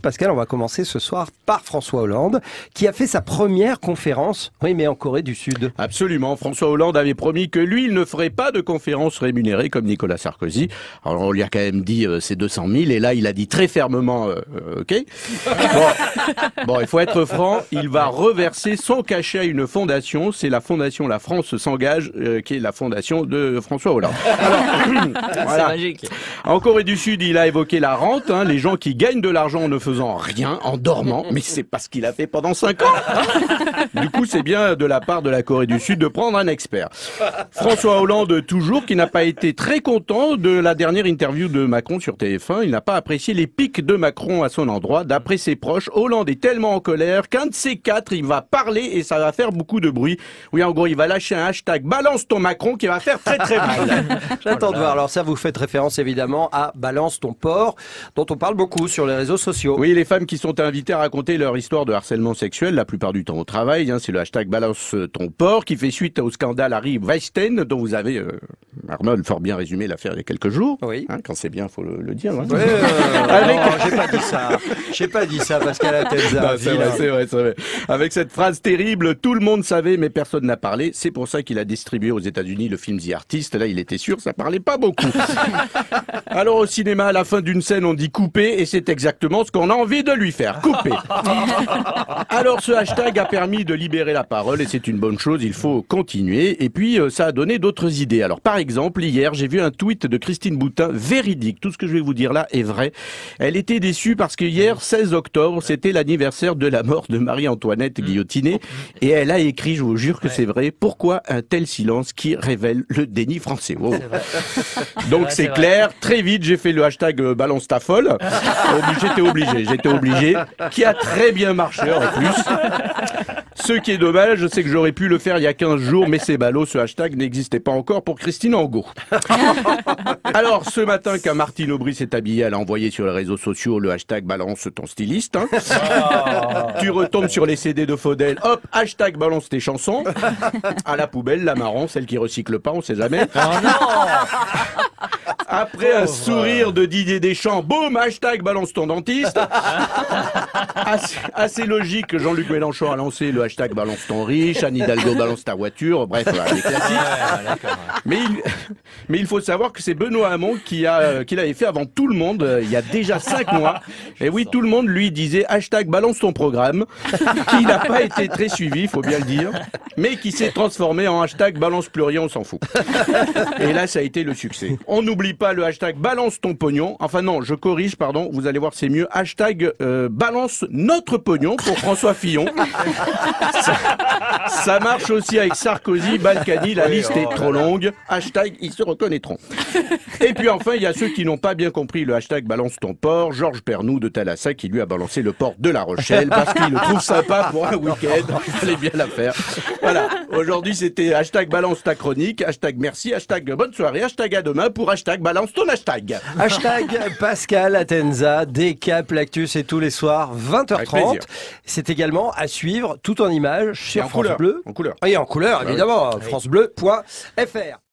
Pascal, on va commencer ce soir par François Hollande, qui a fait sa première conférence, oui, mais en Corée du Sud. Absolument. François Hollande avait promis que lui, il ne ferait pas de conférence rémunérée comme Nicolas Sarkozy. Alors, on lui a quand même dit c'est 200 000, et là, il a dit très fermement OK. Bon, il faut être franc, il va reverser sans cachet à une fondation. C'est la fondation La France s'engage, qui est la fondation de François Hollande. Alors, voilà. C'est magique. En Corée du Sud, il a évoqué la rente, les gens qui gagnent de l'argent en ne faisant rien, en dormant, mais c'est pas ce qu'il a fait pendant 5 ans. Du coup, c'est bien de la part de la Corée du Sud de prendre un expert. François Hollande, toujours, qui n'a pas été très content de la dernière interview de Macron sur TF1. Il n'a pas apprécié les pics de Macron à son endroit. D'après ses proches, Hollande est tellement en colère qu'un de ces 4, il va parler et ça va faire beaucoup de bruit. Oui, en gros, il va lâcher un hashtag balance ton Macron qui va faire très très mal. J'attends de voir. Alors ça, vous faites référence évidemment à Balance ton porc, dont on parle beaucoup sur les réseaux sociaux. Oui, les femmes qui sont invitées à raconter leur histoire de harcèlement sexuel, la plupart du temps au travail, c'est le hashtag balance ton porc qui fait suite au scandale Harry Weinstein, dont vous avez, Arnold, fort bien résumé l'affaire il y a quelques jours. Oui. Quand c'est bien, faut le dire. Ouais, non, j'ai pas dit ça. J'ai pas dit ça, Pascal Atenza. C'est vrai. Avec cette phrase terrible, tout le monde savait, mais personne n'a parlé. C'est pour ça qu'il a distribué aux États-Unis le film The Artist. Là, il était sûr, ça parlait pas beaucoup. Alors au cinéma, à la fin d'une scène, on dit couper, et c'est exactement ce qu'on a envie de lui faire, couper. Alors ce hashtag a permis de libérer la parole, et c'est une bonne chose, il faut continuer. Et puis ça a donné d'autres idées. Alors par exemple, hier, j'ai vu un tweet de Christine Boutin, véridique. Tout ce que je vais vous dire là est vrai. Elle était déçue parce que hier, 16 octobre, c'était l'anniversaire de la mort de Marie-Antoinette guillotinée, et elle a écrit, je vous jure que c'est vrai, pourquoi un tel silence qui révèle le déni français. Wow. Donc c'est clair, très vite j'ai fait le hashtag balance ta folle. J'étais obligé, qui a très bien marché en plus. Ce qui est dommage, c'est que j'aurais pu le faire il y a 15 jours, mais c'est ballot, ce hashtag n'existait pas encore pour Christine Angot. Alors ce matin, quand Martine Aubry s'est habillée, elle a envoyé sur les réseaux sociaux le hashtag balance ton styliste. Tu retombes sur les CD de Faudel, hop, hashtag balance tes chansons. À la poubelle, la marron, celle qui recycle pas, on sait jamais. Oh non. Après un sourire de Didier Deschamps, boum, hashtag balance ton dentiste. Assez logique que Jean-Luc Mélenchon a lancé le hashtag balance ton riche, Anne Hidalgo balance ta voiture, bref, les classiques. Mais il faut savoir que c'est Benoît Hamon qui l'avait fait avant tout le monde, il y a déjà 5 mois. Et oui, tout le monde lui disait hashtag balance ton programme, qui n'a pas été très suivi, faut bien le dire, mais qui s'est transformé en hashtag balance plus rien, on s'en fout. Et là, ça a été le succès. On n'oublie pas le hashtag balance ton pognon. Enfin non, je corrige, pardon, vous allez voir, c'est mieux. Hashtag balance notre pognon pour François Fillon. Ça marche aussi avec Sarkozy, Balkany, la liste est trop longue. Hashtag ils se reconnaîtront. Et puis enfin, il y a ceux qui n'ont pas bien compris le hashtag balance ton porc. Georges Pernou de Thalassa qui lui a balancé le port de La Rochelle parce qu'il le trouve sympa pour un week-end. Il fallait bien la faire. Voilà. Aujourd'hui, c'était hashtag balance ta chronique, hashtag merci, hashtag bonne soirée, hashtag à demain pour hashtag balance ton hashtag. Hashtag Pascal Atenza, Décap l'actu, c'est tous les soirs, 20h30. C'est également à suivre tout en images sur France Bleu. En couleur. Et en couleur, évidemment, francebleu.fr.